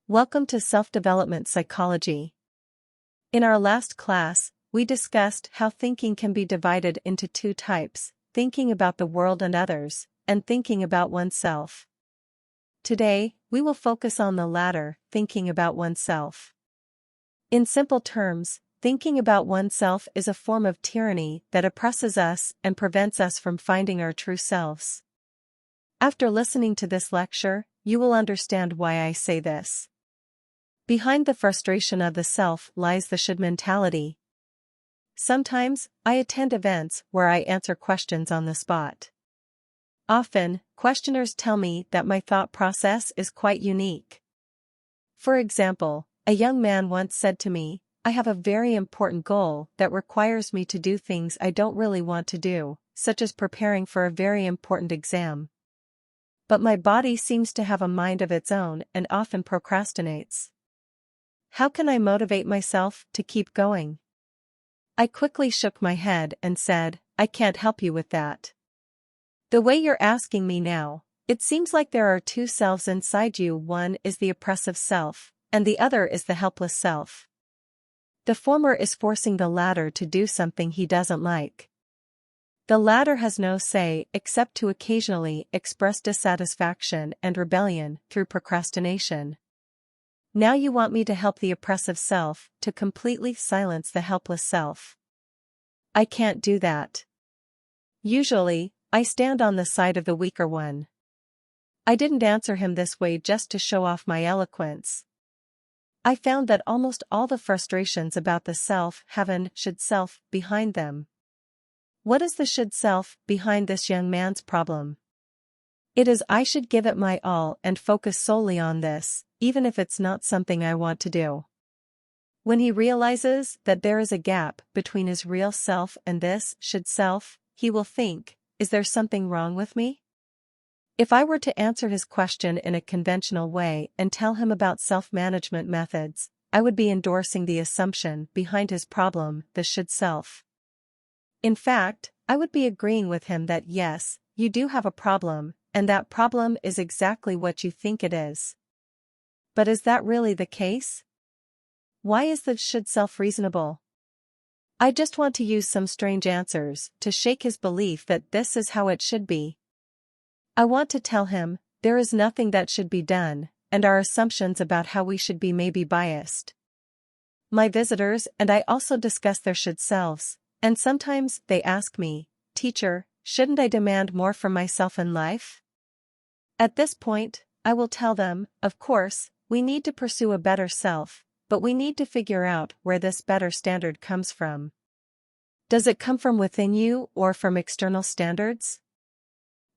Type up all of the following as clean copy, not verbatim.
Welcome to Self-Development Psychology. In our last class, we discussed how thinking can be divided into two types: thinking about the world and others, and thinking about oneself. Today, we will focus on the latter, thinking about oneself. In simple terms, thinking about oneself is a form of tyranny that oppresses us and prevents us from finding our true selves. After listening to this lecture, you will understand why I say this. Behind the frustration of the self lies the should mentality. Sometimes, I attend events where I answer questions on the spot. Often, questioners tell me that my thought process is quite unique. For example, a young man once said to me, "I have a very important goal that requires me to do things I don't really want to do, such as preparing for a very important exam. But my body seems to have a mind of its own and often procrastinates. How can I motivate myself to keep going?" I quickly shook my head and said, "I can't help you with that. The way you're asking me now, it seems like there are two selves inside you. One is the oppressive self, and the other is the helpless self. The former is forcing the latter to do something he doesn't like. The latter has no say except to occasionally express dissatisfaction and rebellion through procrastination. Now you want me to help the oppressive self to completely silence the helpless self. I can't do that. Usually, I stand on the side of the weaker one." I didn't answer him this way just to show off my eloquence. I found that almost all the frustrations about the self have an should self behind them. What is the should self behind this young man's problem? It is I should give it my all and focus solely on this, even if it's not something I want to do. When he realizes that there is a gap between his real self and this should self, he will think, "Is there something wrong with me?" If I were to answer his question in a conventional way and tell him about self-management methods, I would be endorsing the assumption behind his problem, the should self. In fact, I would be agreeing with him that yes, you do have a problem, and that problem is exactly what you think it is. But is that really the case? Why is the should self reasonable? I just want to use some strange answers to shake his belief that this is how it should be. I want to tell him, there is nothing that should be done, and our assumptions about how we should be may be biased. My visitors and I also discuss their should selves, and sometimes they ask me, "Teacher, shouldn't I demand more from myself in life?" At this point, I will tell them, of course, we need to pursue a better self, but we need to figure out where this better standard comes from. Does it come from within you or from external standards?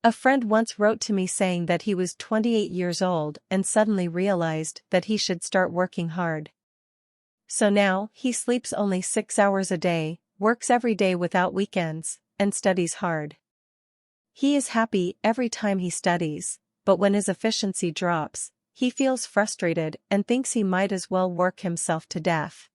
A friend once wrote to me saying that he was 28 years old and suddenly realized that he should start working hard. So now, he sleeps only 6 hours a day, works every day without weekends, and studies hard. He is happy every time he studies, but when his efficiency drops, he feels frustrated and thinks he might as well work himself to death.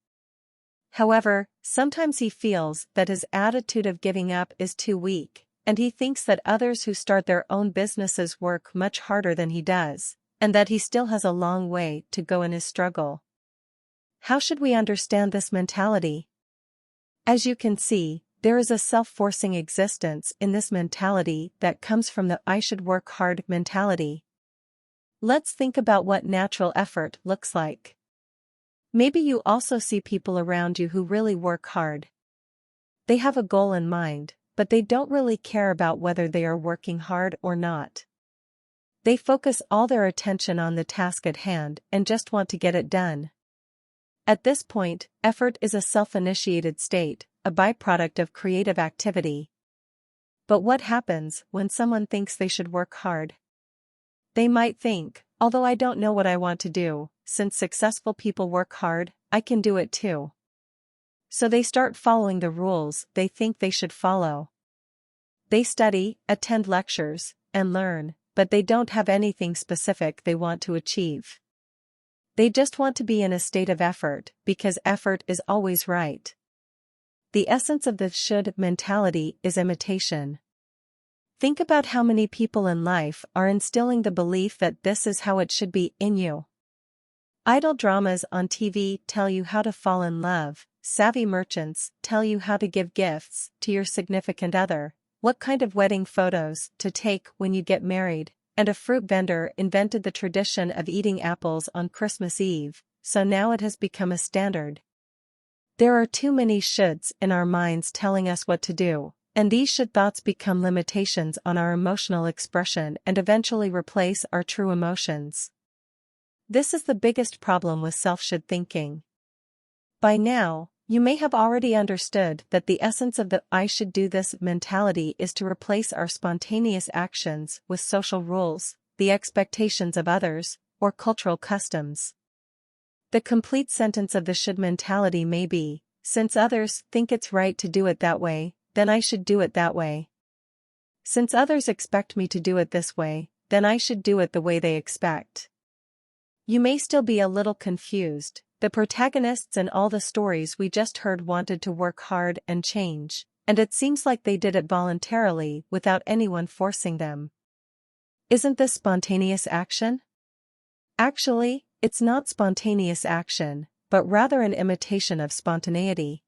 However, sometimes he feels that his attitude of giving up is too weak, and he thinks that others who start their own businesses work much harder than he does, and that he still has a long way to go in his struggle. How should we understand this mentality? As you can see, there is a self-forcing existence in this mentality that comes from the I should work hard mentality. Let's think about what natural effort looks like. Maybe you also see people around you who really work hard. They have a goal in mind, but they don't really care about whether they are working hard or not. They focus all their attention on the task at hand and just want to get it done. At this point, effort is a self-initiated state, a byproduct of creative activity. But what happens when someone thinks they should work hard? They might think, although I don't know what I want to do, since successful people work hard, I can do it too. So they start following the rules they think they should follow. They study, attend lectures, and learn, but they don't have anything specific they want to achieve. They just want to be in a state of effort because effort is always right. The essence of the should mentality is imitation. Think about how many people in life are instilling the belief that this is how it should be in you. Idle dramas on TV tell you how to fall in love, savvy merchants tell you how to give gifts to your significant other, what kind of wedding photos to take when you get married, and a fruit vendor invented the tradition of eating apples on Christmas Eve, so now it has become a standard. There are too many shoulds in our minds telling us what to do, and these should thoughts become limitations on our emotional expression and eventually replace our true emotions. This is the biggest problem with self-should thinking. By now, you may have already understood that the essence of the "I should do this" mentality is to replace our spontaneous actions with social rules, the expectations of others, or cultural customs. The complete sentence of the should mentality may be, since others think it's right to do it that way, then I should do it that way. Since others expect me to do it this way, then I should do it the way they expect. You may still be a little confused. The protagonists in all the stories we just heard wanted to work hard and change, and it seems like they did it voluntarily without anyone forcing them. Isn't this spontaneous action? Actually, it's not spontaneous action, but rather an imitation of spontaneity.